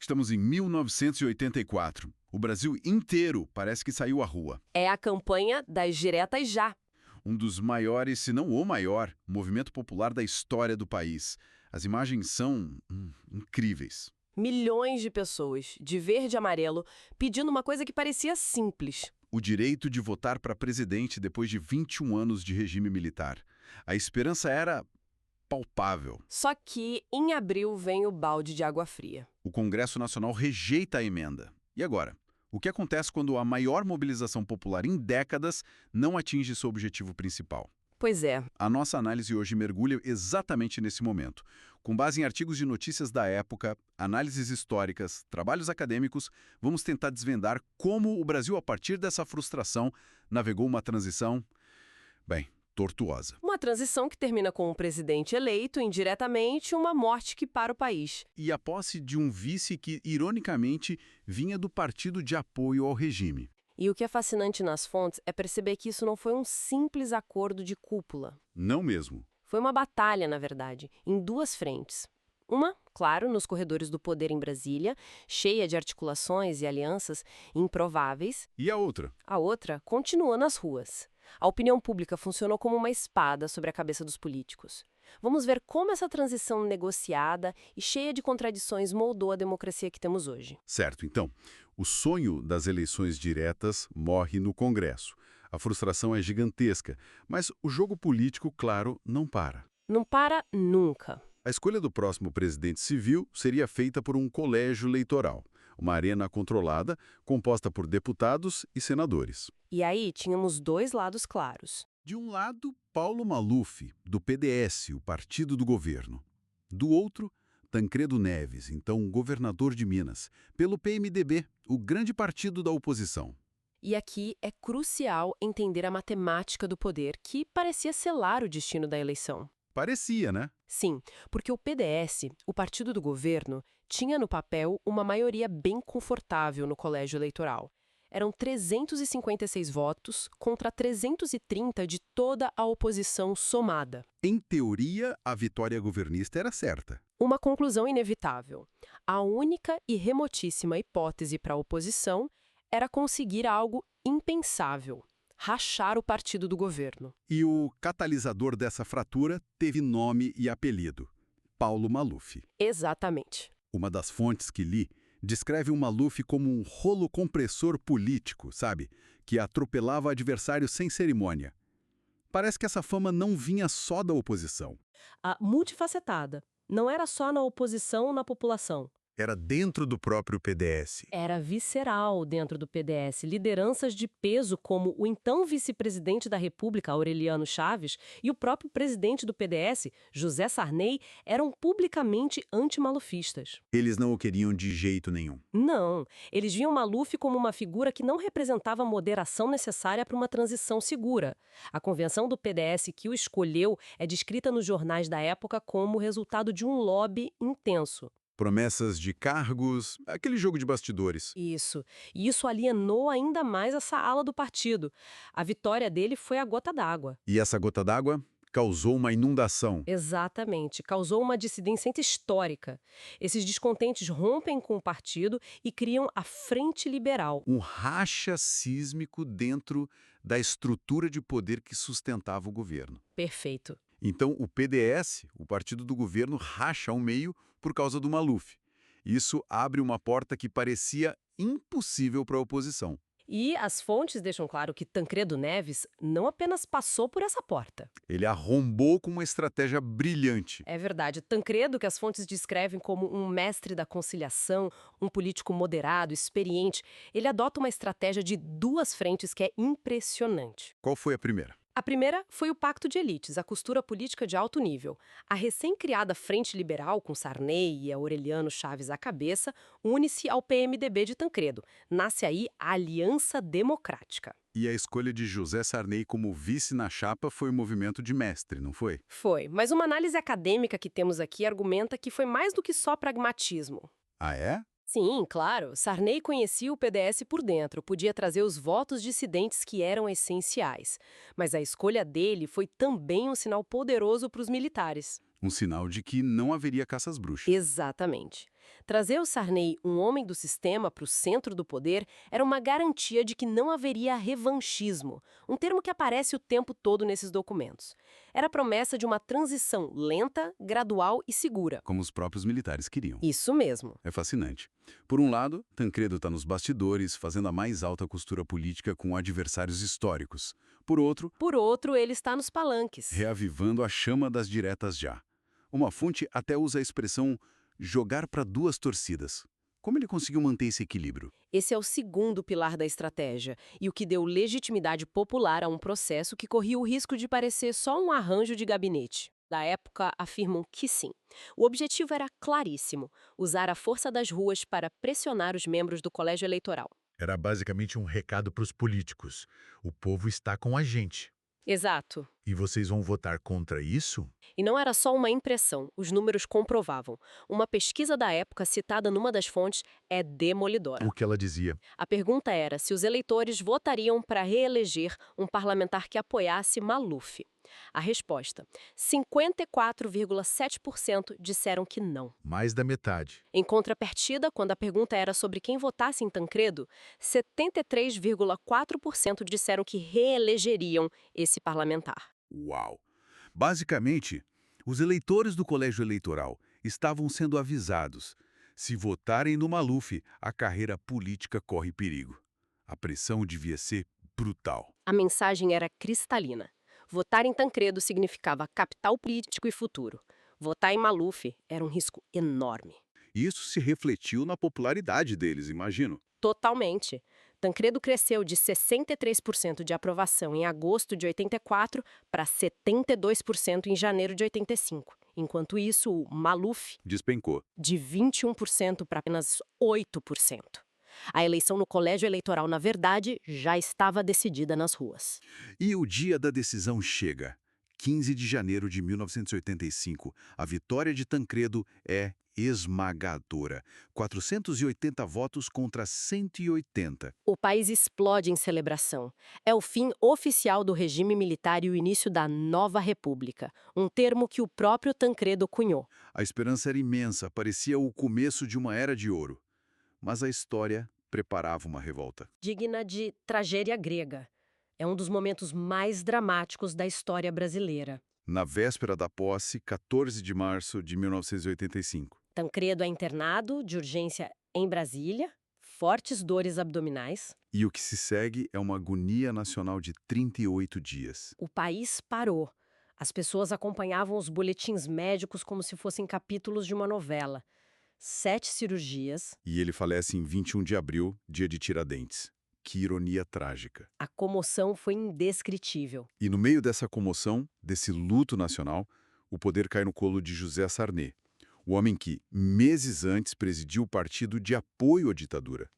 Estamos em 1984. O Brasil inteiro parece que saiu à rua. É a campanha das diretas já. Um dos maiores, se não o maior, movimento popular da história do país. As imagens são incríveis. Milhões de pessoas, de verde e amarelo, pedindo uma coisa que parecia simples. O direito de votar para presidente depois de 21 anos de regime militar. A esperança era palpável. Só que, em abril, vem o balde de água fria. O Congresso Nacional rejeita a emenda. E agora? O que acontece quando a maior mobilização popular em décadas não atinge seu objetivo principal? Pois é. A nossa análise hoje mergulha exatamente nesse momento. Com base em artigos de notícias da época, análises históricas, trabalhos acadêmicos, vamos tentar desvendar como o Brasil, a partir dessa frustração, navegou uma transição, tortuosa. Uma transição que termina com um presidente eleito, indiretamente, uma morte que para o país. E a posse de um vice que, ironicamente, vinha do partido de apoio ao regime. E o que é fascinante nas fontes é perceber que isso não foi um simples acordo de cúpula. Não mesmo. Foi uma batalha, na verdade, em duas frentes. Uma, claro, nos corredores do poder em Brasília, cheia de articulações e alianças improváveis. E a outra? A outra continua nas ruas. A opinião pública funcionou como uma espada sobre a cabeça dos políticos. Vamos ver como essa transição negociada e cheia de contradições moldou a democracia que temos hoje. Certo, então, o sonho das eleições diretas morre no Congresso. A frustração é gigantesca, mas o jogo político, claro, não para. Não para nunca. A escolha do próximo presidente civil seria feita por um colégio eleitoral, uma arena controlada, composta por deputados e senadores. E aí tínhamos dois lados claros. De um lado, Paulo Maluf, do PDS, o partido do governo. Do outro, Tancredo Neves, então governador de Minas, pelo PMDB, o grande partido da oposição. E aqui é crucial entender a matemática do poder, que parecia selar o destino da eleição. Parecia, né? Sim, porque o PDS, o partido do governo, tinha no papel uma maioria bem confortável no colégio eleitoral. Eram 356 votos contra 330 de toda a oposição somada. Em teoria, a vitória governista era certa. Uma conclusão inevitável. A única e remotíssima hipótese para a oposição era conseguir algo impensável: rachar o partido do governo. E o catalisador dessa fratura teve nome e apelido: Paulo Maluf. Exatamente. Uma das fontes que li descreve o Maluf como um rolo compressor político, sabe? Que atropelava adversários sem cerimônia. Parece que essa fama não vinha só da oposição. A multifacetada. Não era só na oposição ou na população. Era dentro do próprio PDS. Era visceral dentro do PDS. Lideranças de peso como o então vice-presidente da República, Aureliano Chaves, e o próprio presidente do PDS, José Sarney, eram publicamente antimalufistas. Eles não o queriam de jeito nenhum. Não, eles viam Maluf como uma figura que não representava a moderação necessária para uma transição segura. A convenção do PDS que o escolheu é descrita nos jornais da época como resultado de um lobby intenso. Promessas de cargos, aquele jogo de bastidores. Isso. E isso alienou ainda mais essa ala do partido. A vitória dele foi a gota d'água. E essa gota d'água causou uma inundação. Exatamente. Causou uma dissidência histórica. Esses descontentes rompem com o partido e criam a Frente Liberal. Um racha sísmico dentro da estrutura de poder que sustentava o governo. Perfeito. Então, o PDS, o partido do governo, racha ao meio por causa do Maluf. Isso abre uma porta que parecia impossível para a oposição. E as fontes deixam claro que Tancredo Neves não apenas passou por essa porta. Ele arrombou com uma estratégia brilhante. É verdade. Tancredo, que as fontes descrevem como um mestre da conciliação, um político moderado, experiente, ele adota uma estratégia de duas frentes que é impressionante. Qual foi a primeira? A primeira foi o Pacto de Elites, a costura política de alto nível. A recém-criada Frente Liberal, com Sarney e Aureliano Chaves à cabeça, une-se ao PMDB de Tancredo. Nasce aí a Aliança Democrática. E a escolha de José Sarney como vice na chapa foi um movimento de mestre, não foi? Foi, mas uma análise acadêmica que temos aqui argumenta que foi mais do que só pragmatismo. Ah, é? Sim, claro. Sarney conhecia o PDS por dentro, podia trazer os votos dissidentes que eram essenciais. Mas a escolha dele foi também um sinal poderoso para os militares. Um sinal de que não haveria caça às bruxas. Exatamente. Trazer o Sarney, um homem do sistema, para o centro do poder era uma garantia de que não haveria revanchismo, um termo que aparece o tempo todo nesses documentos. Era a promessa de uma transição lenta, gradual e segura. Como os próprios militares queriam. Isso mesmo. É fascinante. Por um lado, Tancredo está nos bastidores, fazendo a mais alta costura política com adversários históricos. Por outro, Ele está nos palanques. reavivando a chama das diretas já. Uma fonte até usa a expressão jogar para duas torcidas. Como ele conseguiu manter esse equilíbrio? Esse é o segundo pilar da estratégia e o que deu legitimidade popular a um processo que corria o risco de parecer só um arranjo de gabinete. Da época, afirmam que sim. O objetivo era claríssimo: usar a força das ruas para pressionar os membros do colégio eleitoral. Era basicamente um recado para os políticos. O povo está com a gente. Exato. E vocês vão votar contra isso? E não era só uma impressão, os números comprovavam. Uma pesquisa da época, citada numa das fontes, é demolidora. O que ela dizia? A pergunta era se os eleitores votariam para reeleger um parlamentar que apoiasse Maluf. A resposta: 54,7% disseram que não. Mais da metade. Em contrapartida, quando a pergunta era sobre quem votasse em Tancredo, 73,4% disseram que reelegeriam esse parlamentar. Uau! Basicamente, os eleitores do colégio eleitoral estavam sendo avisados. Se votarem no Maluf, a carreira política corre perigo. A pressão devia ser brutal. A mensagem era cristalina. Votar em Tancredo significava capital político e futuro. Votar em Maluf era um risco enorme. Isso se refletiu na popularidade deles, imagino. Totalmente. Tancredo cresceu de 63% de aprovação em agosto de 84 para 72% em janeiro de 85. Enquanto isso, o Maluf, Despencou. de 21% para apenas 8%. A eleição no colégio eleitoral, na verdade, já estava decidida nas ruas. E o dia da decisão chega. 15 de janeiro de 1985. A vitória de Tancredo é esmagadora. 480 votos contra 180. O país explode em celebração. É o fim oficial do regime militar e o início da Nova República, um termo que o próprio Tancredo cunhou. A esperança era imensa, parecia o começo de uma era de ouro. Mas a história preparava uma revolta. Digna de tragédia grega. É um dos momentos mais dramáticos da história brasileira. Na véspera da posse, 14 de março de 1985. Tancredo é internado de urgência em Brasília, fortes dores abdominais. E o que se segue é uma agonia nacional de 38 dias. O país parou. As pessoas acompanhavam os boletins médicos como se fossem capítulos de uma novela. 7 cirurgias. E ele falece em 21 de abril, dia de Tiradentes. Que ironia trágica. A comoção foi indescritível. E no meio dessa comoção, desse luto nacional, o poder cai no colo de José Sarney, o homem que, meses antes, presidiu o partido de apoio à ditadura.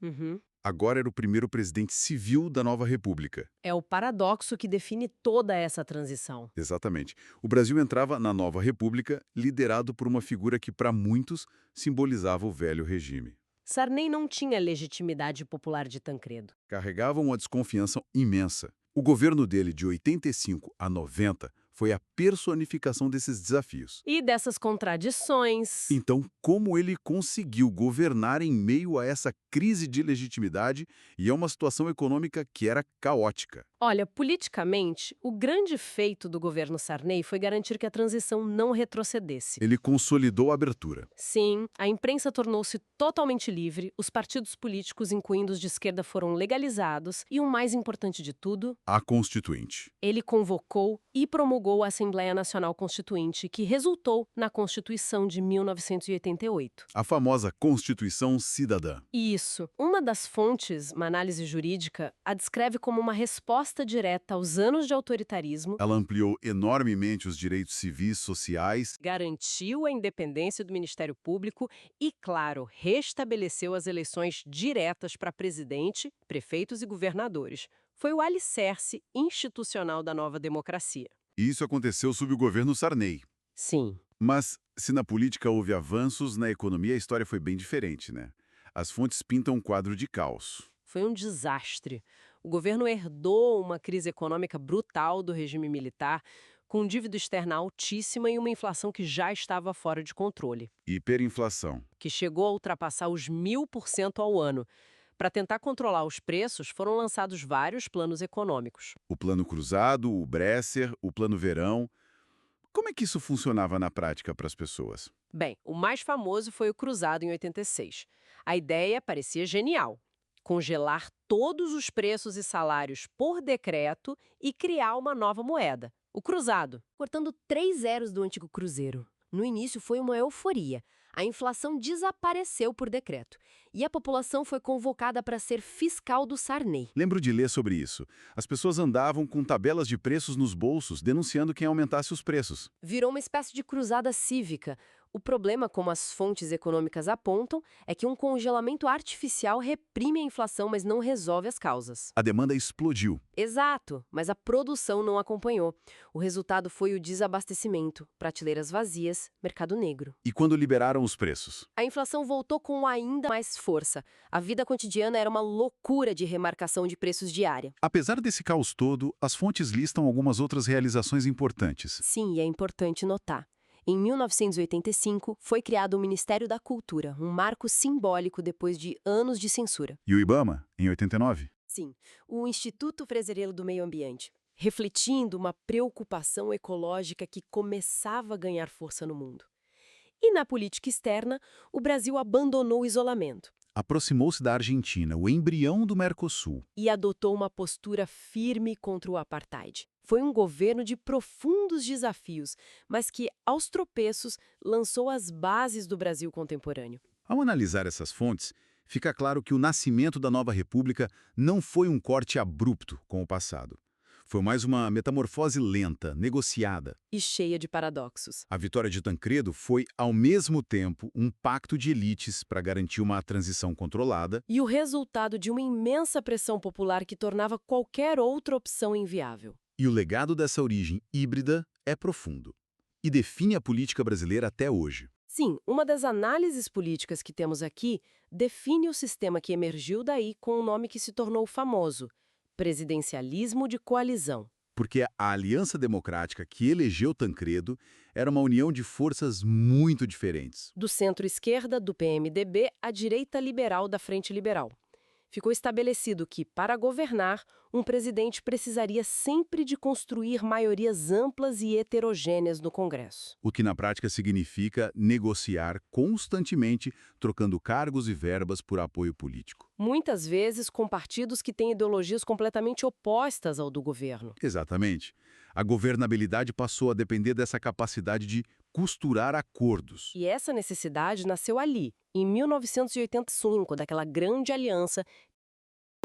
Agora era o primeiro presidente civil da nova república. É o paradoxo que define toda essa transição. Exatamente. O Brasil entrava na nova república liderado por uma figura que, para muitos, simbolizava o velho regime. Sarney não tinha legitimidade popular de Tancredo. Carregava uma desconfiança imensa. O governo dele, de 85 a 90, foi a personificação desses desafios. E dessas contradições. Então, como ele conseguiu governar em meio a essa crise de legitimidade e a uma situação econômica que era caótica? Olha, politicamente, o grande feito do governo Sarney foi garantir que a transição não retrocedesse. Ele consolidou a abertura. Sim, a imprensa tornou-se totalmente livre, os partidos políticos, incluindo os de esquerda, foram legalizados e, o mais importante de tudo, A Constituinte. ele convocou e promulgou a Assembleia Nacional Constituinte, que resultou na Constituição de 1988. A famosa Constituição Cidadã. Isso. Uma das fontes, uma análise jurídica, a descreve como uma resposta direta aos anos de autoritarismo, Ela ampliou enormemente os direitos civis, sociais. garantiu a independência do Ministério Público e, claro, restabeleceu as eleições diretas para presidente, prefeitos e governadores. Foi o alicerce institucional da nova democracia. E isso aconteceu sob o governo Sarney. Sim. Mas, se na política houve avanços, na economia a história foi bem diferente, né? As fontes pintam um quadro de caos. Foi um desastre. O governo herdou uma crise econômica brutal do regime militar, com dívida externa altíssima e uma inflação que já estava fora de controle, Hiperinflação. que chegou a ultrapassar os 1000% ao ano. Para tentar controlar os preços, foram lançados vários planos econômicos. O plano cruzado, o Bresser, o plano verão. Como é que isso funcionava na prática para as pessoas? Bem, o mais famoso foi o Cruzado em 86. A ideia parecia genial: congelar todos os preços e salários por decreto e criar uma nova moeda, o Cruzado. Cortando 3 zeros do antigo cruzeiro. No início foi uma euforia. A inflação desapareceu por decreto. E a população foi convocada para ser fiscal do Sarney. Lembro de ler sobre isso. As pessoas andavam com tabelas de preços nos bolsos, denunciando quem aumentasse os preços. Virou uma espécie de cruzada cívica. O problema, como as fontes econômicas apontam, é que um congelamento artificial reprime a inflação, mas não resolve as causas. A demanda explodiu. Exato, mas a produção não acompanhou. O resultado foi o desabastecimento, prateleiras vazias, mercado negro. E quando liberaram os preços? A inflação voltou com ainda mais força. A vida cotidiana era uma loucura de remarcação de preços diária. Apesar desse caos todo, as fontes listam algumas outras realizações importantes. Sim, e é importante notar. Em 1985, foi criado o Ministério da Cultura, um marco simbólico depois de anos de censura. E o IBAMA, em 89? Sim, o Instituto Brasileiro do Meio Ambiente, refletindo uma preocupação ecológica que começava a ganhar força no mundo. E na política externa, o Brasil abandonou o isolamento Aproximou-se da Argentina, o embrião do Mercosul. e adotou uma postura firme contra o apartheid. Foi um governo de profundos desafios, mas que, aos tropeços, lançou as bases do Brasil contemporâneo. Ao analisar essas fontes, fica claro que o nascimento da nova república não foi um corte abrupto com o passado. Foi mais uma metamorfose lenta, negociada. E cheia de paradoxos. A vitória de Tancredo foi, ao mesmo tempo, um pacto de elites para garantir uma transição controlada. E o resultado de uma imensa pressão popular que tornava qualquer outra opção inviável. E o legado dessa origem híbrida é profundo e define a política brasileira até hoje. Sim, uma das análises políticas que temos aqui define o sistema que emergiu daí com o nome que se tornou famoso: presidencialismo de coalizão. Porque a Aliança Democrática que elegeu Tancredo era uma união de forças muito diferentes. Do centro-esquerda, do PMDB, à direita liberal da Frente Liberal. Ficou estabelecido que, para governar, um presidente precisaria sempre de construir maiorias amplas e heterogêneas no Congresso. O que na prática significa negociar constantemente, trocando cargos e verbas por apoio político. Muitas vezes com partidos que têm ideologias completamente opostas ao do governo. Exatamente. A governabilidade passou a depender dessa capacidade de costurar acordos. E essa necessidade nasceu ali, em 1985, daquela grande aliança.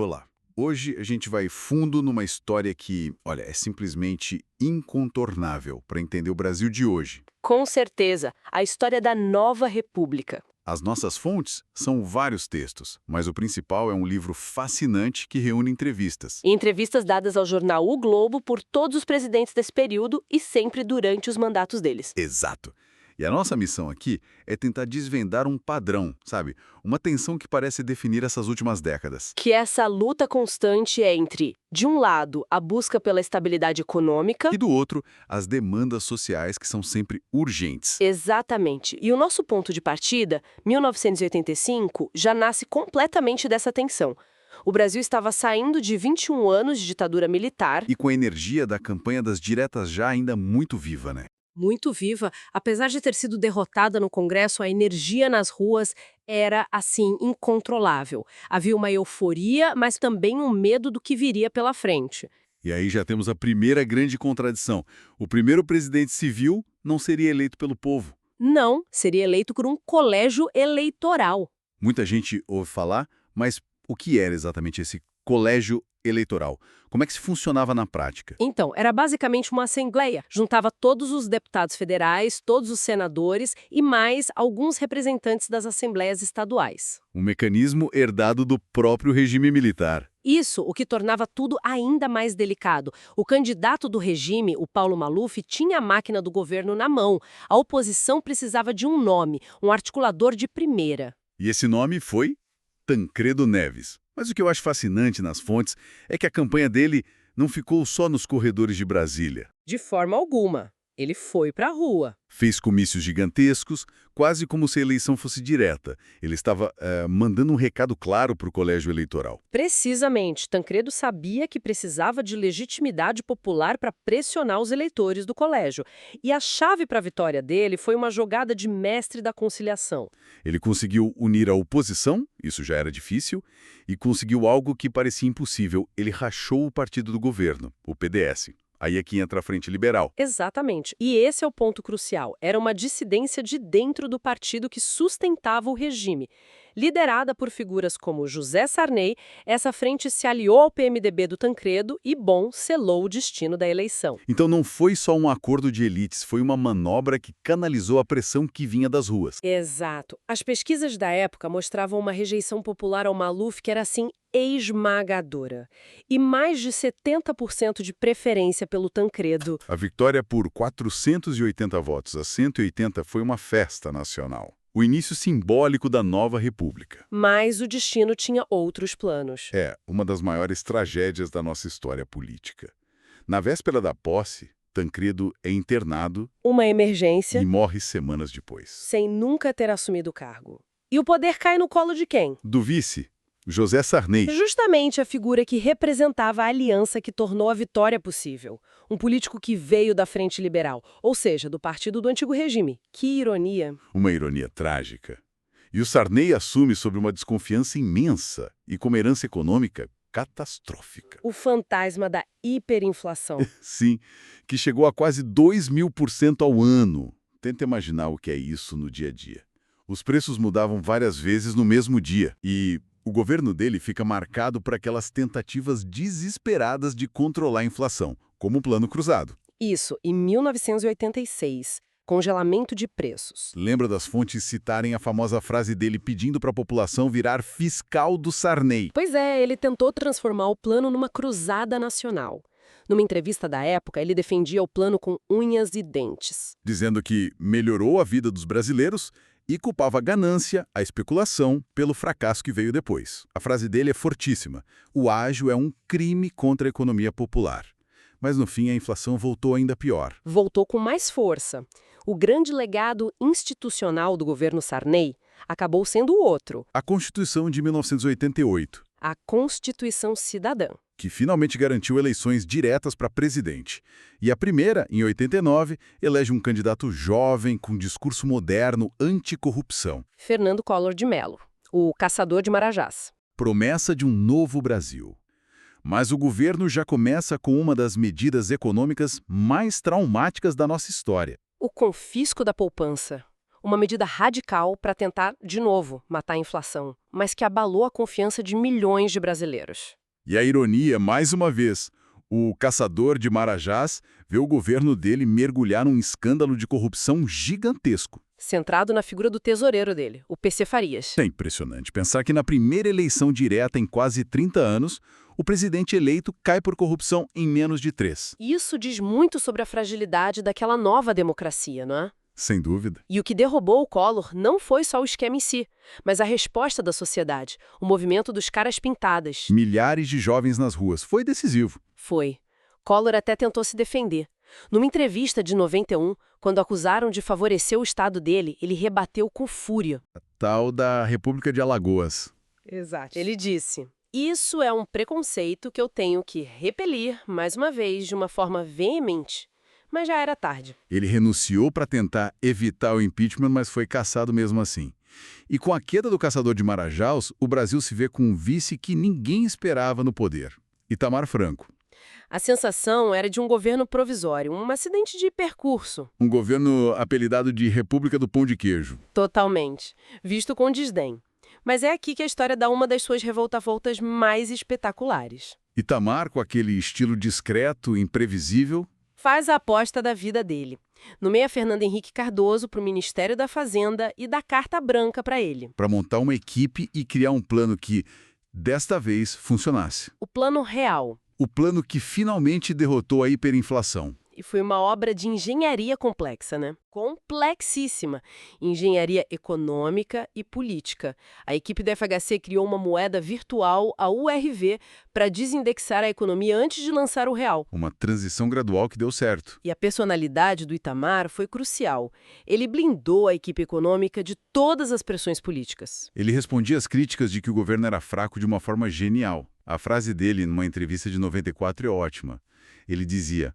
Olá. Hoje a gente vai fundo numa história que, olha, é simplesmente incontornável para entender o Brasil de hoje. Com certeza, a história da Nova República. As nossas fontes são vários textos, mas o principal é um livro fascinante que reúne entrevistas. E entrevistas dadas ao jornal O Globo por todos os presidentes desse período e sempre durante os mandatos deles. Exato. E a nossa missão aqui é tentar desvendar um padrão, sabe? Uma tensão que parece definir essas últimas décadas. Que essa luta constante é entre, de um lado, a busca pela estabilidade econômica. E do outro, as demandas sociais que são sempre urgentes. Exatamente. E o nosso ponto de partida, 1985, já nasce completamente dessa tensão. O Brasil estava saindo de 21 anos de ditadura militar. E com a energia da campanha das diretas já ainda muito viva, né? Muito viva, apesar de ter sido derrotada no Congresso, a energia nas ruas era, assim, incontrolável. Havia uma euforia, mas também um medo do que viria pela frente. E aí já temos a primeira grande contradição. O primeiro presidente civil não seria eleito pelo povo. Não, seria eleito por um colégio eleitoral. Muita gente ouve falar, mas o que era exatamente esse colégio eleitoral? Como é que se funcionava na prática? Então, era basicamente uma assembleia. Juntava todos os deputados federais, todos os senadores e mais alguns representantes das assembleias estaduais. Um mecanismo herdado do próprio regime militar. Isso, o que tornava tudo ainda mais delicado. O candidato do regime, o Paulo Maluf, tinha a máquina do governo na mão. A oposição precisava de um nome, um articulador de primeira. E esse nome foi Tancredo Neves. Mas o que eu acho fascinante nas fontes é que a campanha dele não ficou só nos corredores de Brasília. De forma alguma. Ele foi para a rua. Fez comícios gigantescos, quase como se a eleição fosse direta. Ele estava mandando um recado claro para o colégio eleitoral. Precisamente, Tancredo sabia que precisava de legitimidade popular para pressionar os eleitores do colégio. E a chave para a vitória dele foi uma jogada de mestre da conciliação. Ele conseguiu unir a oposição, isso já era difícil, e conseguiu algo que parecia impossível. Ele rachou o partido do governo, o PDS. Aí é que entra a Frente Liberal. Exatamente. E esse é o ponto crucial. Era uma dissidência de dentro do partido que sustentava o regime. Liderada por figuras como José Sarney, essa frente se aliou ao PMDB do Tancredo e, selou o destino da eleição. Então não foi só um acordo de elites, foi uma manobra que canalizou a pressão que vinha das ruas. Exato. As pesquisas da época mostravam uma rejeição popular ao Maluf que era, assim, esmagadora. E mais de 70% de preferência pelo Tancredo. A vitória por 480 votos a 180 foi uma festa nacional. O início simbólico da nova república. Mas o destino tinha outros planos. É, uma das maiores tragédias da nossa história política. Na véspera da posse, Tancredo é internado Uma emergência, e morre semanas depois. sem nunca ter assumido o cargo. E o poder cai no colo de quem? Do vice, José Sarney. Justamente a figura que representava a aliança que tornou a vitória possível. Um político que veio da Frente Liberal, ou seja, do partido do antigo regime. Que ironia. Uma ironia trágica. E o Sarney assume sob uma desconfiança imensa e com uma herança econômica catastrófica. O fantasma da hiperinflação. Sim, que chegou a quase 2.000% ao ano. Tenta imaginar o que é isso no dia a dia. Os preços mudavam várias vezes no mesmo dia e o governo dele fica marcado por aquelas tentativas desesperadas de controlar a inflação, como o Plano Cruzado. Isso, em 1986. Congelamento de preços. Lembra das fontes citarem a famosa frase dele pedindo para a população virar fiscal do Sarney? Pois é, ele tentou transformar o plano numa cruzada nacional. Numa entrevista da época, ele defendia o plano com unhas e dentes. Dizendo que melhorou a vida dos brasileiros e culpava a ganância, a especulação, pelo fracasso que veio depois. A frase dele é fortíssima. O ágio é um crime contra a economia popular. Mas no fim a inflação voltou ainda pior. Voltou com mais força. O grande legado institucional do governo Sarney acabou sendo o outro, A Constituição de 1988, a Constituição Cidadã. que finalmente garantiu eleições diretas para presidente. E a primeira, em 89, elege um candidato jovem com discurso moderno anticorrupção. Fernando Collor de Mello, o caçador de Marajás. Promessa de um novo Brasil. Mas o governo já começa com uma das medidas econômicas mais traumáticas da nossa história. O confisco da poupança. Uma medida radical para tentar, de novo, matar a inflação, mas que abalou a confiança de milhões de brasileiros. E a ironia, mais uma vez, o caçador de Marajás vê o governo dele mergulhar num escândalo de corrupção gigantesco. Centrado na figura do tesoureiro dele, o PC Farias. É impressionante pensar que na primeira eleição direta em quase 30 anos, o presidente eleito cai por corrupção em menos de 3. Isso diz muito sobre a fragilidade daquela nova democracia, não é? Sem dúvida. E o que derrubou o Collor não foi só o esquema em si, mas a resposta da sociedade, o movimento dos caras pintadas. Milhares de jovens nas ruas. Foi decisivo. Foi. Collor até tentou se defender. Numa entrevista de 91, quando acusaram de favorecer o estado dele, ele rebateu com fúria. Tal da República de Alagoas. Exato. Ele disse: "Isso é um preconceito que eu tenho que repelir, mais uma vez, de uma forma veemente." Mas já era tarde. Ele renunciou para tentar evitar o impeachment, mas foi caçado mesmo assim. E com a queda do caçador de Marajás, o Brasil se vê com um vice que ninguém esperava no poder. Itamar Franco. A sensação era de um governo provisório, um acidente de percurso. Um governo apelidado de República do Pão de Queijo. Totalmente. Visto com desdém. Mas é aqui que a história dá uma das suas revolta-voltas mais espetaculares. Itamar, com aquele estilo discreto, imprevisível, Faz a aposta da vida dele. Nomeia Fernando Henrique Cardoso para o Ministério da Fazenda e dá carta branca para ele. para montar uma equipe e criar um plano que, desta vez, funcionasse. O plano real. O plano que finalmente derrotou a hiperinflação. E E foi uma obra de engenharia complexa, né? Complexíssima. Engenharia econômica e política. A equipe do FHC criou uma moeda virtual, a URV, para desindexar a economia antes de lançar o real. Uma transição gradual que deu certo. E a personalidade do Itamar foi crucial. Ele blindou a equipe econômica de todas as pressões políticas. Ele respondia às críticas de que o governo era fraco de uma forma genial. A frase dele, numa entrevista de 94, é ótima. Ele dizia: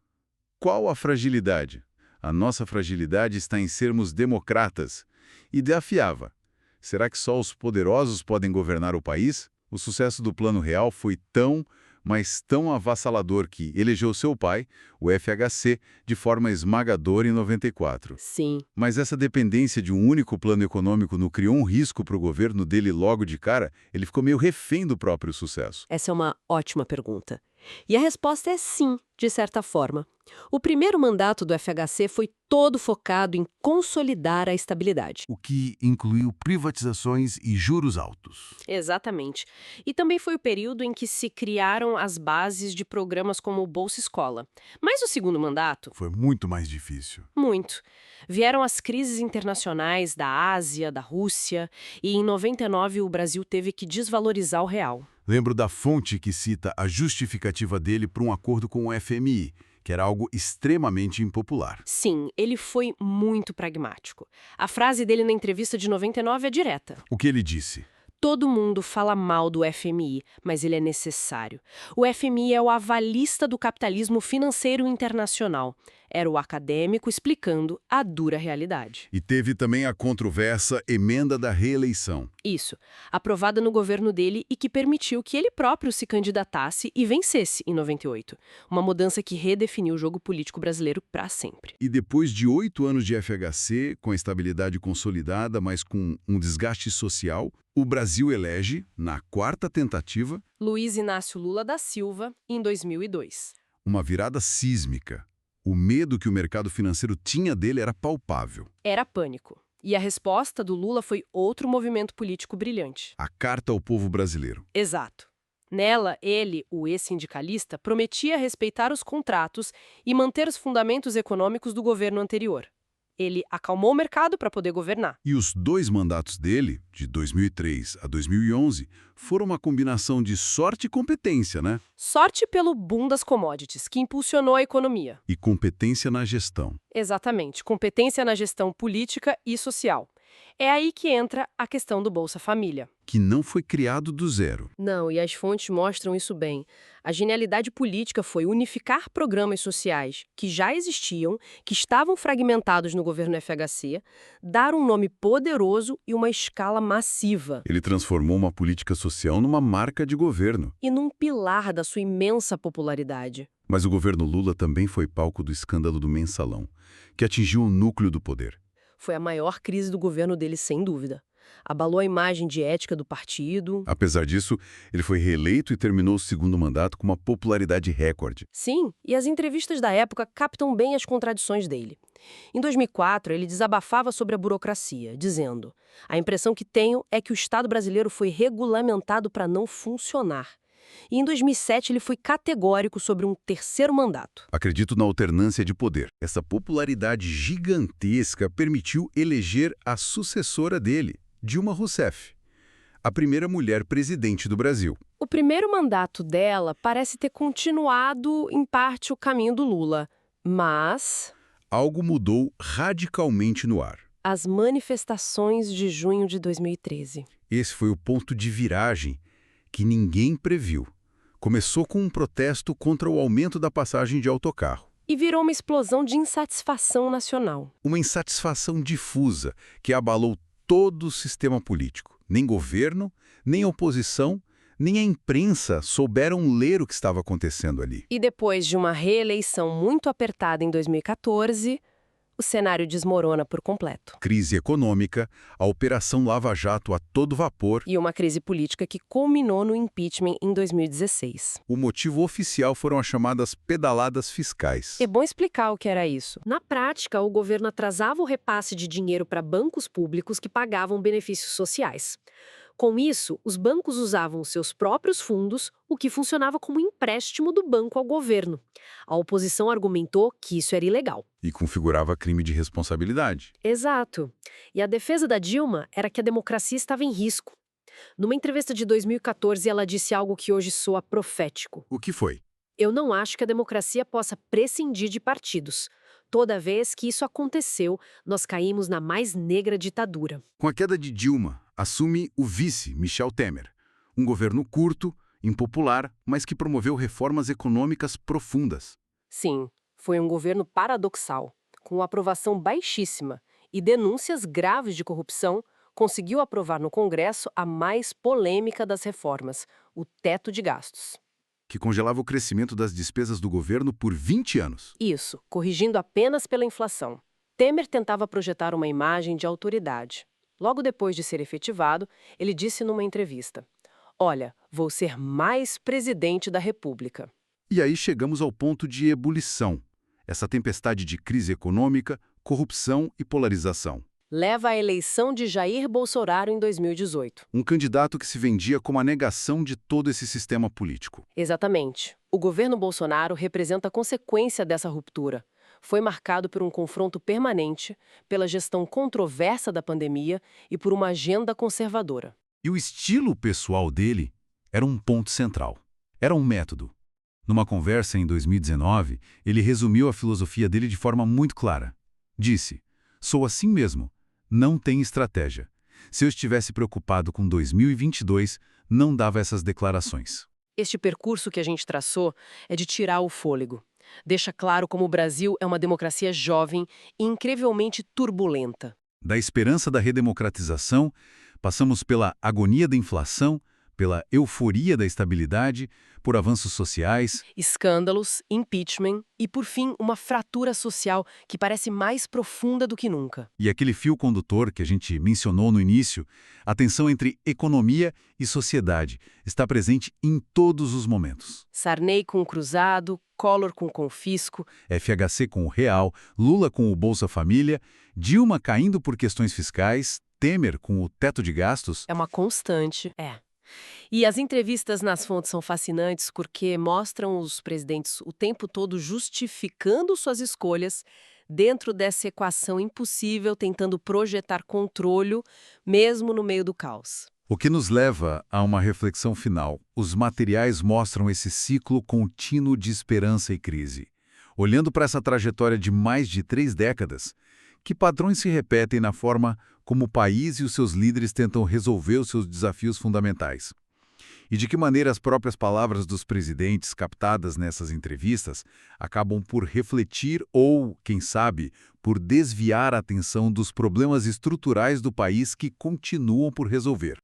"Qual a fragilidade? A nossa fragilidade está em sermos democratas." E desafiava: será que só os poderosos podem governar o país? O sucesso do Plano Real foi tão, mas tão avassalador que elegeu seu pai, o FHC, de forma esmagadora em 94. Sim. Mas essa dependência de um único plano econômico não criou um risco para o governo dele logo de cara? Ele ficou meio refém do próprio sucesso. Essa é uma ótima pergunta. E a resposta é sim, de certa forma. O primeiro mandato do FHC foi todo focado em consolidar a estabilidade. O que incluiu privatizações e juros altos. Exatamente. E também foi o período em que se criaram as bases de programas como o Bolsa Escola. Mas o segundo mandato? Foi muito mais difícil. Muito. Vieram as crises internacionais da Ásia, da Rússia, e em 99 o Brasil teve que desvalorizar o real. Lembro da fonte que cita a justificativa dele para um acordo com o FMI, que era algo extremamente impopular. Sim, ele foi muito pragmático. A frase dele na entrevista de 99 é direta. O que ele disse? Todo mundo fala mal do FMI, mas ele é necessário. O FMI é o avalista do capitalismo financeiro internacional. Era o acadêmico explicando a dura realidade. E teve também a controversa emenda da reeleição. Isso, aprovada no governo dele e que permitiu que ele próprio se candidatasse e vencesse em 98. Uma mudança que redefiniu o jogo político brasileiro para sempre. E depois de 8 anos de FHC, com a estabilidade consolidada, mas com um desgaste social, o Brasil elege, na 4ª tentativa, Luiz Inácio Lula da Silva, em 2002. uma virada sísmica. O medo que o mercado financeiro tinha dele era palpável. Era pânico. E a resposta do Lula foi outro movimento político brilhante. A Carta ao Povo Brasileiro. Exato. Nela, ele, o ex-sindicalista, prometia respeitar os contratos e manter os fundamentos econômicos do governo anterior. Ele acalmou o mercado para poder governar. E os 2 mandatos dele, de 2003 a 2011, foram uma combinação de sorte e competência, né? Sorte pelo boom das commodities, que impulsionou a economia. E competência na gestão. Exatamente, competência na gestão política e social. É aí que entra a questão do Bolsa Família. Que não foi criado do zero. Não, e as fontes mostram isso bem. A genialidade política foi unificar programas sociais que já existiam, que estavam fragmentados no governo FHC, dar um nome poderoso e uma escala massiva. Ele transformou uma política social numa marca de governo. E num pilar da sua imensa popularidade. Mas o governo Lula também foi palco do escândalo do Mensalão, que atingiu o núcleo do poder. Foi a maior crise do governo dele, sem dúvida. Abalou a imagem de ética do partido. Apesar disso, ele foi reeleito e terminou o segundo mandato com uma popularidade recorde. Sim, e as entrevistas da época captam bem as contradições dele. Em 2004, ele desabafava sobre a burocracia, dizendo: "A impressão que tenho é que o Estado brasileiro foi regulamentado para não funcionar." E em 2007 ele foi categórico sobre um terceiro mandato. Acredito na alternância de poder. Essa popularidade gigantesca permitiu eleger a sucessora dele, Dilma Rousseff, a primeira mulher presidente do Brasil. O primeiro mandato dela parece ter continuado, em parte, o caminho do Lula. Mas Algo mudou radicalmente no ar. as manifestações de junho de 2013. Esse foi o ponto de viragem que ninguém previu. Começou com um protesto contra o aumento da passagem de autocarro. E virou uma explosão de insatisfação nacional. Uma insatisfação difusa que abalou todo o sistema político. Nem governo, nem oposição, nem a imprensa souberam ler o que estava acontecendo ali. E depois de uma reeleição muito apertada em 2014, o cenário desmorona por completo. Crise econômica, a Operação Lava Jato a todo vapor. E uma crise política que culminou no impeachment em 2016. O motivo oficial foram as chamadas pedaladas fiscais. É bom explicar o que era isso. Na prática, o governo atrasava o repasse de dinheiro para bancos públicos que pagavam benefícios sociais. Com isso, os bancos usavam seus próprios fundos, o que funcionava como empréstimo do banco ao governo. A oposição argumentou que isso era ilegal. E configurava crime de responsabilidade. Exato. E a defesa da Dilma era que a democracia estava em risco. Numa entrevista de 2014, ela disse algo que hoje soa profético. O que foi? Eu não acho que a democracia possa prescindir de partidos. Toda vez que isso aconteceu, nós caímos na mais negra ditadura. Com a queda de Dilma, assume o vice, Michel Temer. Um governo curto, impopular, mas que promoveu reformas econômicas profundas. Sim, foi um governo paradoxal, com aprovação baixíssima e denúncias graves de corrupção, conseguiu aprovar no Congresso a mais polêmica das reformas, o teto de gastos. Que congelava o crescimento das despesas do governo por 20 anos. Isso, corrigindo apenas pela inflação. Temer tentava projetar uma imagem de autoridade. Logo depois de ser efetivado, ele disse numa entrevista: "Olha, vou ser mais presidente da República." E aí chegamos ao ponto de ebulição. Essa tempestade de crise econômica, corrupção e polarização. Leva à eleição de Jair Bolsonaro em 2018. Um candidato que se vendia como a negação de todo esse sistema político. Exatamente. O governo Bolsonaro representa a consequência dessa ruptura. Foi marcado por um confronto permanente, pela gestão controversa da pandemia e por uma agenda conservadora. E o estilo pessoal dele era um ponto central. Era um método. Numa conversa em 2019, ele resumiu a filosofia dele de forma muito clara. Disse: "Sou assim mesmo. Não tem estratégia. Se eu estivesse preocupado com 2022, não dava essas declarações." Este percurso que a gente traçou é de tirar o fôlego. Deixa claro como o Brasil é uma democracia jovem e incrivelmente turbulenta. Da esperança da redemocratização, passamos pela agonia da inflação, pela euforia da estabilidade, por avanços sociais. Escândalos, impeachment e, por fim, uma fratura social que parece mais profunda do que nunca. E aquele fio condutor que a gente mencionou no início, a tensão entre economia e sociedade, está presente em todos os momentos. Sarney com o cruzado, Collor com o confisco, FHC com o real, Lula com o Bolsa Família, Dilma caindo por questões fiscais, Temer com o teto de gastos. é uma constante. E as entrevistas nas fontes são fascinantes porque mostram os presidentes o tempo todo justificando suas escolhas dentro dessa equação impossível, tentando projetar controle, mesmo no meio do caos. O que nos leva a uma reflexão final. Os materiais mostram esse ciclo contínuo de esperança e crise. Olhando para essa trajetória de mais de 3 décadas, que padrões se repetem na forma como o país e os seus líderes tentam resolver os seus desafios fundamentais? E de que maneira as próprias palavras dos presidentes captadas nessas entrevistas acabam por refletir ou, quem sabe, por desviar a atenção dos problemas estruturais do país que continuam por resolver?